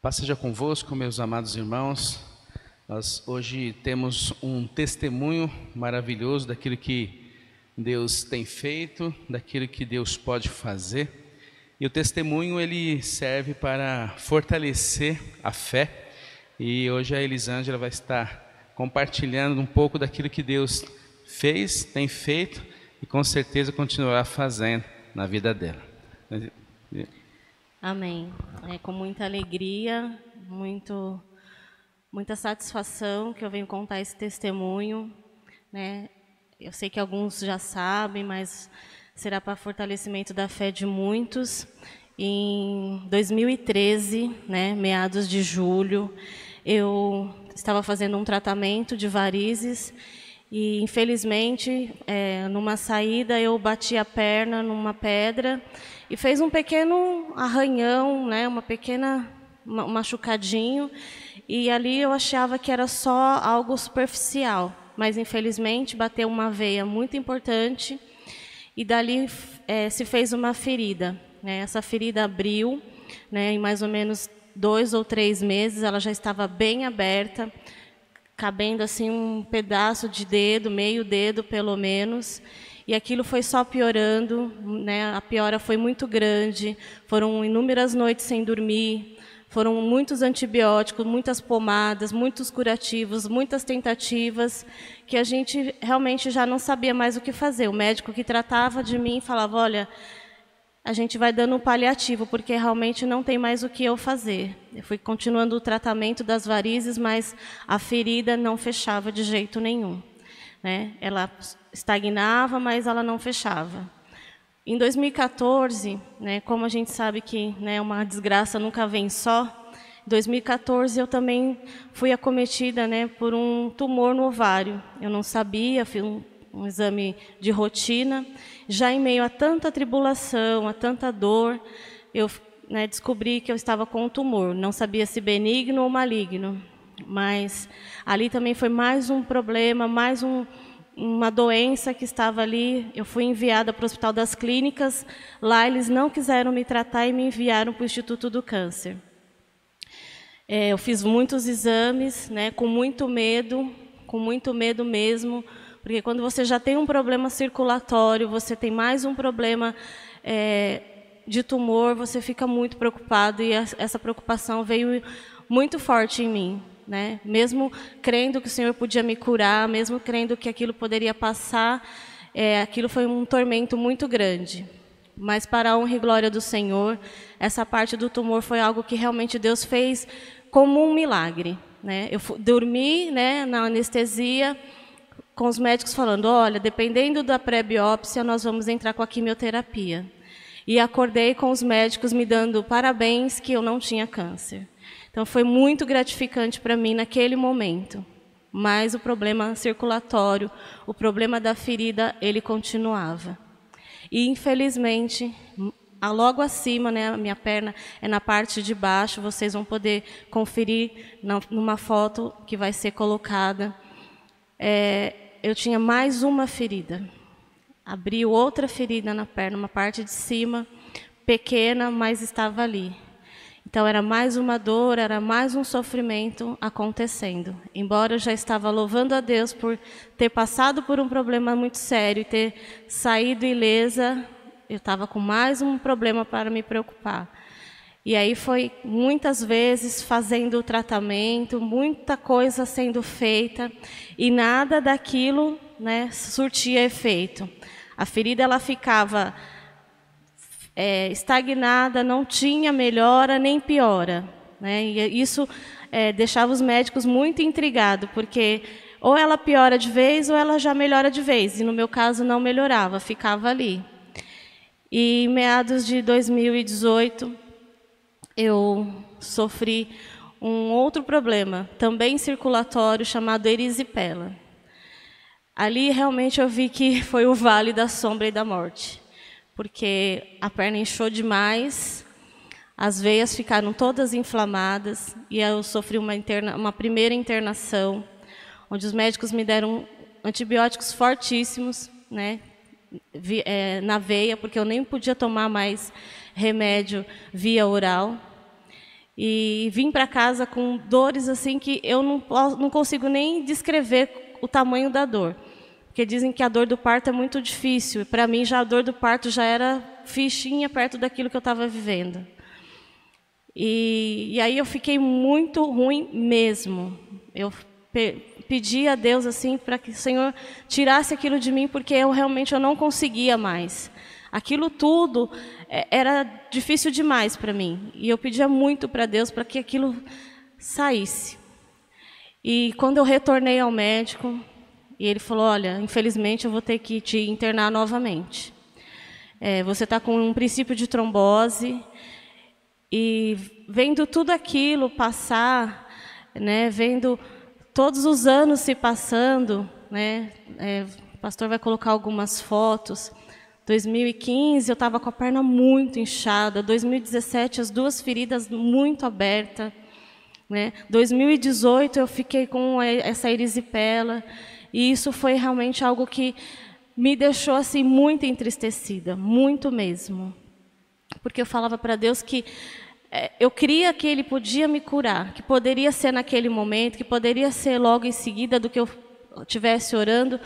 Paz seja convosco, meus amados irmãos. Nós hoje temos um testemunho maravilhoso daquilo que Deus tem feito, daquilo que Deus pode fazer. E o testemunho ele serve para fortalecer a fé. E hoje a Elisângela vai estar compartilhando um pouco daquilo que Deus fez, tem feito e com certeza continuará fazendo na vida dela. Amém. Com muita alegria, muita satisfação que eu venho contar esse testemunho, né? Eu sei que alguns já sabem, mas será para fortalecimento da fé de muitos. Em 2013, né, meados de julho, eu estava fazendo um tratamento de varizes e, infelizmente, numa saída, eu bati a perna numa pedra e fez um pequeno arranhão, né, um machucadinho, e ali eu achava que era só algo superficial, mas, infelizmente, bateu uma veia muito importante e dali se fez uma ferida. Né, essa ferida abriu, né, em mais ou menos 2 ou 3 meses, ela já estava bem aberta, cabendo assim um pedaço de dedo, meio dedo pelo menos, e aquilo foi só piorando, né? A piora foi muito grande, foram inúmeras noites sem dormir, foram muitos antibióticos, muitas pomadas, muitos curativos, muitas tentativas, que a gente realmente já não sabia mais o que fazer. O médico que tratava de mim falava, olha, a gente vai dando um paliativo, porque realmente não tem mais o que eu fazer. Eu fui continuando o tratamento das varizes, mas a ferida não fechava de jeito nenhum. Né? Ela estagnava, mas ela não fechava. Em 2014, né, como a gente sabe que, né, uma desgraça nunca vem só, em 2014 eu também fui acometida, né, por um tumor no ovário. Eu não sabia, fiz um exame de rotina. Já em meio a tanta tribulação, a tanta dor, eu descobri que eu estava com um tumor. Não sabia se benigno ou maligno, mas ali também foi mais um problema, mais uma doença que estava ali. Eu fui enviada para o Hospital das Clínicas. Lá eles não quiseram me tratar e me enviaram para o Instituto do Câncer. Eu fiz muitos exames, né, com muito medo mesmo, porque quando você já tem um problema circulatório, você tem mais um problema de tumor, você fica muito preocupado, e essa preocupação veio muito forte em mim. Né? Mesmo crendo que o Senhor podia me curar, mesmo crendo que aquilo poderia passar, aquilo foi um tormento muito grande. Mas, para a honra e glória do Senhor, essa parte do tumor foi algo que realmente Deus fez como um milagre. Né? Eu dormi, né, na anestesia, com os médicos falando, olha, dependendo da pré-biópsia, nós vamos entrar com a quimioterapia. E acordei com os médicos me dando parabéns que eu não tinha câncer. Então, foi muito gratificante para mim naquele momento. Mas o problema circulatório, o problema da ferida, ele continuava. E, infelizmente, logo acima, né, a minha perna é na parte de baixo, vocês vão poder conferir numa foto que vai ser colocada. Eu tinha mais uma ferida. Abriu outra ferida na perna, uma parte de cima, pequena, mas estava ali. Então, era mais uma dor, era mais um sofrimento acontecendo. Embora eu já estava louvando a Deus por ter passado por um problema muito sério e ter saído ilesa, eu estava com mais um problema para me preocupar. E aí foi muitas vezes fazendo o tratamento, muita coisa sendo feita, e nada daquilo, né, surtia efeito. A ferida ela ficava estagnada, não tinha melhora nem piora. Né? E isso deixava os médicos muito intrigados, porque ou ela piora de vez ou ela já melhora de vez. E no meu caso não melhorava, ficava ali. E em meados de 2018, eu sofri um outro problema, também circulatório, chamado erisipela. Ali realmente eu vi que foi o vale da sombra e da morte, porque a perna inchou demais, as veias ficaram todas inflamadas, e eu sofri uma primeira internação, onde os médicos me deram antibióticos fortíssimos, né, na veia, porque eu nem podia tomar mais remédio via oral. E vim para casa com dores assim que eu não consigo nem descrever o tamanho da dor. Porque dizem que a dor do parto é muito difícil. E para mim, já a dor do parto já era fichinha perto daquilo que eu estava vivendo. E aí eu fiquei muito ruim mesmo. Eu pedi a Deus assim para que o Senhor tirasse aquilo de mim, porque eu realmente não conseguia mais. Aquilo tudo era difícil demais para mim. E eu pedia muito para Deus para que aquilo saísse. E quando eu retornei ao médico, e ele falou, olha, infelizmente eu vou ter que te internar novamente. Você está com um princípio de trombose, e vendo tudo aquilo passar, né, vendo todos os anos se passando, né, o pastor vai colocar algumas fotos. 2015 eu estava com a perna muito inchada, 2017 as 2 feridas muito abertas, né? 2018 eu fiquei com essa erisipela, e isso foi realmente algo que me deixou assim muito entristecida, muito mesmo. Porque eu falava para Deus que eu cria que Ele podia me curar, que poderia ser naquele momento, que poderia ser logo em seguida do que eu estivesse orando,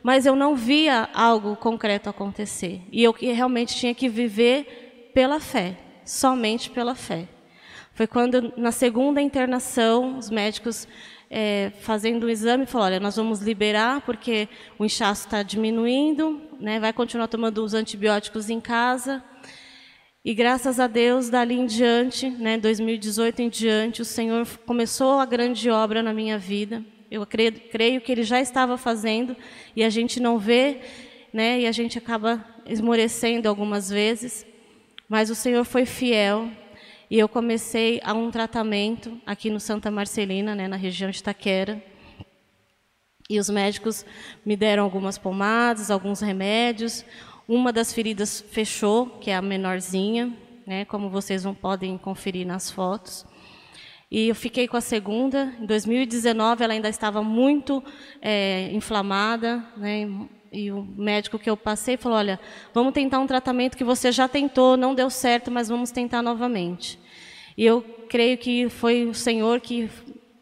mas eu não via algo concreto acontecer. E eu realmente tinha que viver pela fé, somente pela fé. Foi quando, na segunda internação, os médicos, fazendo o exame, falaram, olha, nós vamos liberar, porque o inchaço está diminuindo, né, vai continuar tomando os antibióticos em casa. E graças a Deus, dali em diante, né, 2018 em diante, o Senhor começou a grande obra na minha vida. Eu creio que Ele já estava fazendo, e a gente não vê, né, e a gente acaba esmorecendo algumas vezes. Mas o Senhor foi fiel. E eu comecei a um tratamento aqui no Santa Marcelina, né, na região de Itaquera. E os médicos me deram algumas pomadas, alguns remédios. Uma das feridas fechou, que é a menorzinha, né, como vocês podem conferir nas fotos. E eu fiquei com a segunda. Em 2019 ela ainda estava muito inflamada, né, e o médico que eu passei falou, olha, vamos tentar um tratamento que você já tentou, não deu certo, mas vamos tentar novamente. E eu creio que foi o Senhor que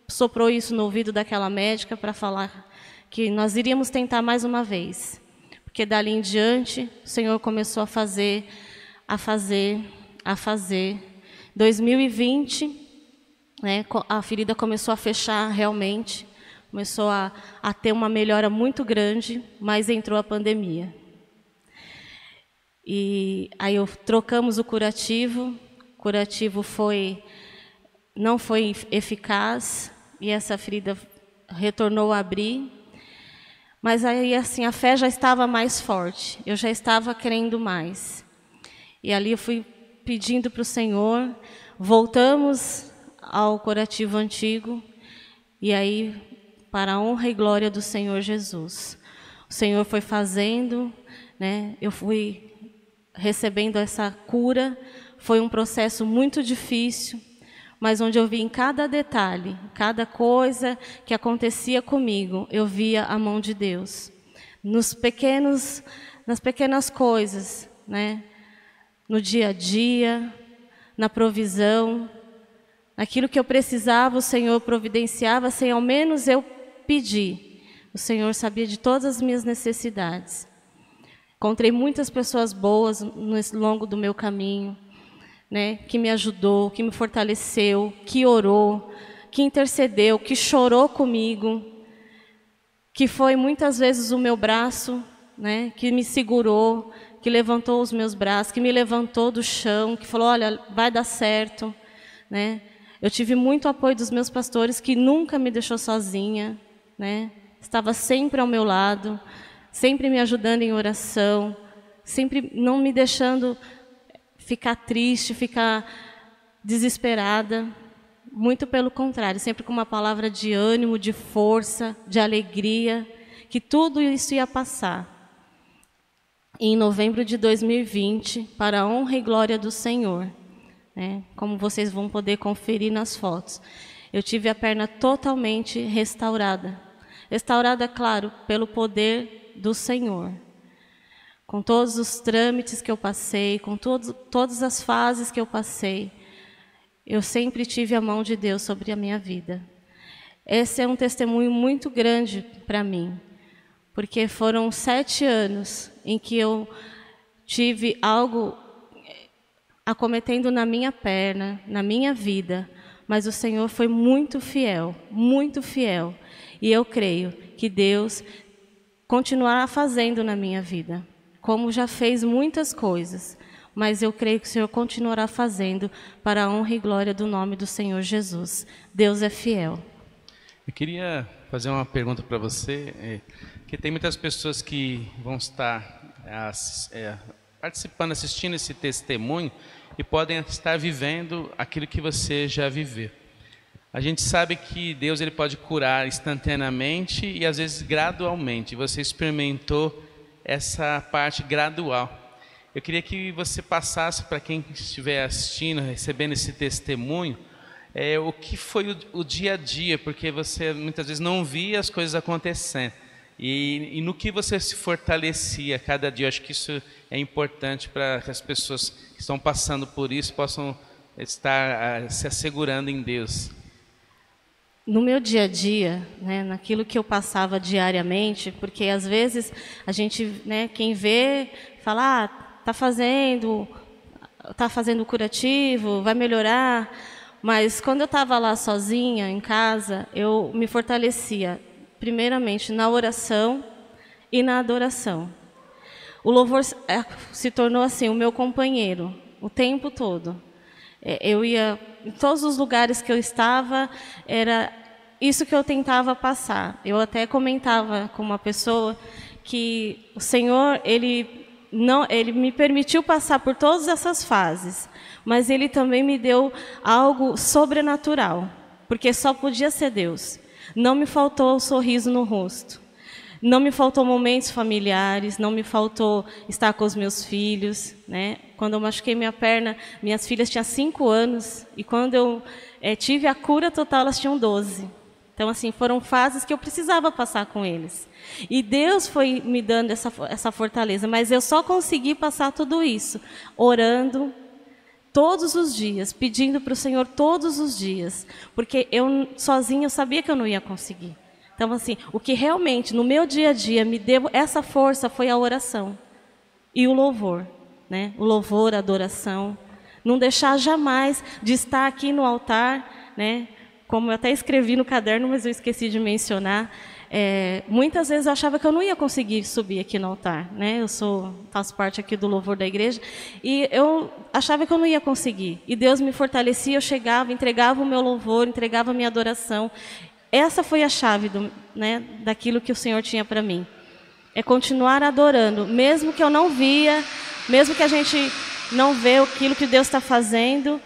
soprou isso no ouvido daquela médica para falar que nós iríamos tentar mais uma vez. Porque dali em diante, o Senhor começou a fazer. 2020, né, a ferida começou a fechar realmente. Começou a ter uma melhora muito grande, mas entrou a pandemia. E aí trocamos o curativo não foi eficaz, e essa ferida retornou a abrir. Mas aí assim, a fé já estava mais forte, eu já estava crendo mais. E ali eu fui pedindo para o Senhor, voltamos ao curativo antigo, e aí, para a honra e glória do Senhor Jesus. O Senhor foi fazendo, né? Eu fui recebendo essa cura. Foi um processo muito difícil, mas onde eu vi em cada detalhe, cada coisa que acontecia comigo, eu via a mão de Deus. Nas pequenas coisas, né? No dia a dia, na provisão, naquilo que eu precisava, o Senhor providenciava, sem ao menos eu pedir. O Senhor sabia de todas as minhas necessidades. Encontrei muitas pessoas boas no longo do meu caminho, né, que me ajudou, que me fortaleceu, que orou, que intercedeu, que chorou comigo, que foi muitas vezes o meu braço, né, que me segurou, que levantou os meus braços, que me levantou do chão, que falou, olha, vai dar certo, né? Eu tive muito apoio dos meus pastores, que nunca me deixou sozinha, né? Estava sempre ao meu lado, sempre me ajudando em oração, sempre não me deixando ficar triste, ficar desesperada. Muito pelo contrário, sempre com uma palavra de ânimo, de força, de alegria, que tudo isso ia passar. Em novembro de 2020, para a honra e glória do Senhor, né, como vocês vão poder conferir nas fotos, eu tive a perna totalmente restaurada. Restaurada, claro, pelo poder do Senhor. Com todos os trâmites que eu passei, com todas as fases que eu passei, eu sempre tive a mão de Deus sobre a minha vida. Esse é um testemunho muito grande para mim, porque foram 7 anos em que eu tive algo acometendo na minha perna, na minha vida, mas o Senhor foi muito fiel, e eu creio que Deus continuará fazendo na minha vida, como já fez muitas coisas, mas eu creio que o Senhor continuará fazendo para a honra e glória do nome do Senhor Jesus. Deus é fiel. Eu queria fazer uma pergunta para você, que tem muitas pessoas que vão estar participando, assistindo esse testemunho e podem estar vivendo aquilo que você já viveu. A gente sabe que Deus ele pode curar instantaneamente e às vezes gradualmente. Você experimentou essa parte gradual. Eu queria que você passasse para quem estiver assistindo, recebendo esse testemunho, o que foi o dia a dia, porque você muitas vezes não via as coisas acontecendo. E no que você se fortalecia cada dia. Eu acho que isso é importante para que as pessoas que estão passando por isso possam estar se assegurando em Deus. No meu dia a dia, né, naquilo que eu passava diariamente, porque às vezes a gente, né, quem vê, fala, tá fazendo curativo, vai melhorar. Mas quando eu estava lá sozinha em casa, eu me fortalecia, primeiramente na oração e na adoração. O louvor se tornou assim o meu companheiro o tempo todo. Eu ia em todos os lugares que eu estava, era isso que eu tentava passar. Eu até comentava com uma pessoa que o Senhor, ele me permitiu passar por todas essas fases, mas Ele também me deu algo sobrenatural, porque só podia ser Deus. Não me faltou o sorriso no rosto, não me faltou momentos familiares, não me faltou estar com os meus filhos, né? Quando eu machuquei minha perna, minhas filhas tinham 5 anos, e quando eu tive a cura total, elas tinham 12. Então, assim, foram fases que eu precisava passar com eles. E Deus foi me dando essa fortaleza, mas eu só consegui passar tudo isso orando todos os dias, pedindo para o Senhor todos os dias, porque eu sozinha eu sabia que eu não ia conseguir. Então, assim, o que realmente no meu dia a dia me deu essa força foi a oração e o louvor, né? O louvor, a adoração, não deixar jamais de estar aqui no altar, né? Como eu até escrevi no caderno, mas eu esqueci de mencionar, muitas vezes eu achava que eu não ia conseguir subir aqui no altar, né? Faço parte aqui do louvor da igreja, e eu achava que eu não ia conseguir. E Deus me fortalecia, eu chegava, entregava o meu louvor, entregava a minha adoração. Essa foi a chave daquilo que o Senhor tinha para mim. É continuar adorando, mesmo que eu não via, mesmo que a gente não vê aquilo que Deus está fazendo,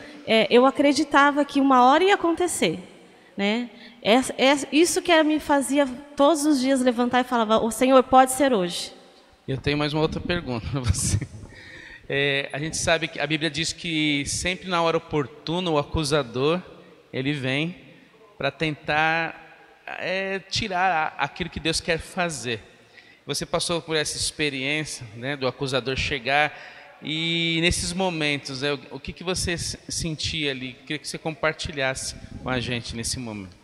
eu acreditava que uma hora ia acontecer, né? Isso que me fazia todos os dias levantar e falava, o Senhor, pode ser hoje. Eu tenho mais uma outra pergunta para você. A gente sabe que a Bíblia diz que sempre na hora oportuna o acusador ele vem para tentar tirar aquilo que Deus quer fazer. Você passou por essa experiência, né, do acusador chegar, e nesses momentos, o que você sentia ali? Queria que você compartilhasse com a gente nesse momento.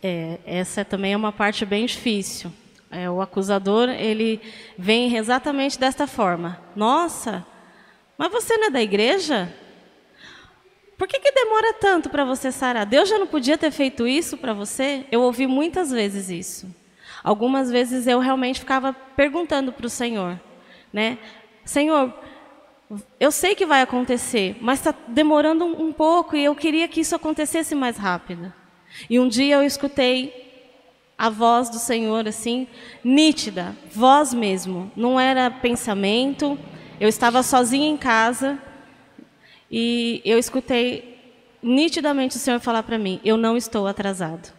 Essa também é uma parte bem difícil. O acusador, ele vem exatamente desta forma. Nossa, mas você não é da igreja? Por que demora tanto para você sarar? Deus já não podia ter feito isso para você? Eu ouvi muitas vezes isso. Algumas vezes eu realmente ficava perguntando para o Senhor, né? Senhor, eu sei que vai acontecer, mas está demorando um pouco e eu queria que isso acontecesse mais rápido. E um dia eu escutei a voz do Senhor assim, nítida, voz mesmo. Não era pensamento, eu estava sozinha em casa e eu escutei nitidamente o Senhor falar para mim, eu não estou atrasado.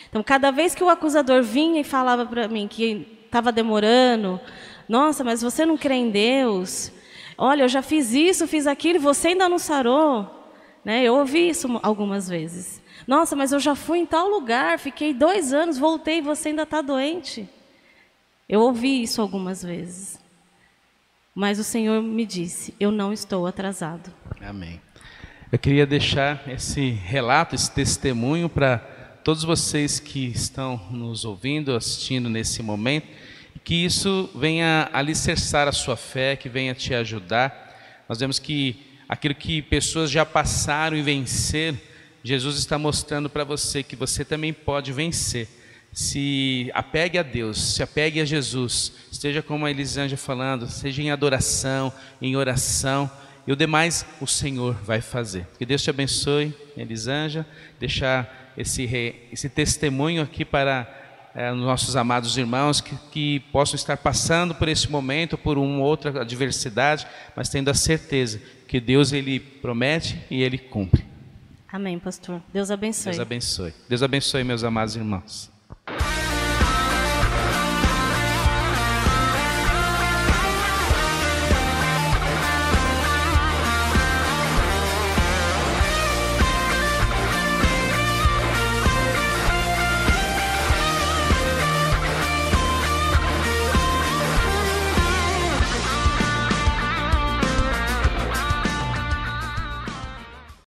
Então, cada vez que o acusador vinha e falava para mim que estava demorando, nossa, mas você não crê em Deus? Olha, eu já fiz isso, fiz aquilo, e você ainda não sarou, né? Eu ouvi isso algumas vezes. Nossa, mas eu já fui em tal lugar, fiquei 2 anos, voltei e você ainda está doente. Eu ouvi isso algumas vezes. Mas o Senhor me disse, eu não estou atrasado. Amém. Eu queria deixar esse relato, esse testemunho para todos vocês que estão nos ouvindo, assistindo nesse momento, que isso venha alicerçar a sua fé, que venha te ajudar. Nós vemos que aquilo que pessoas já passaram e venceram, Jesus está mostrando para você que você também pode vencer. Se apegue a Deus, se apegue a Jesus, esteja como a Elisângela falando, seja em adoração, em oração, e o demais o Senhor vai fazer. Que Deus te abençoe, Elisângela, deixar esse testemunho aqui para nossos amados irmãos que possam estar passando por esse momento, por uma outra adversidade, mas tendo a certeza que Deus, Ele promete e Ele cumpre. Amém, pastor. Deus abençoe. Deus abençoe. Deus abençoe, meus amados irmãos.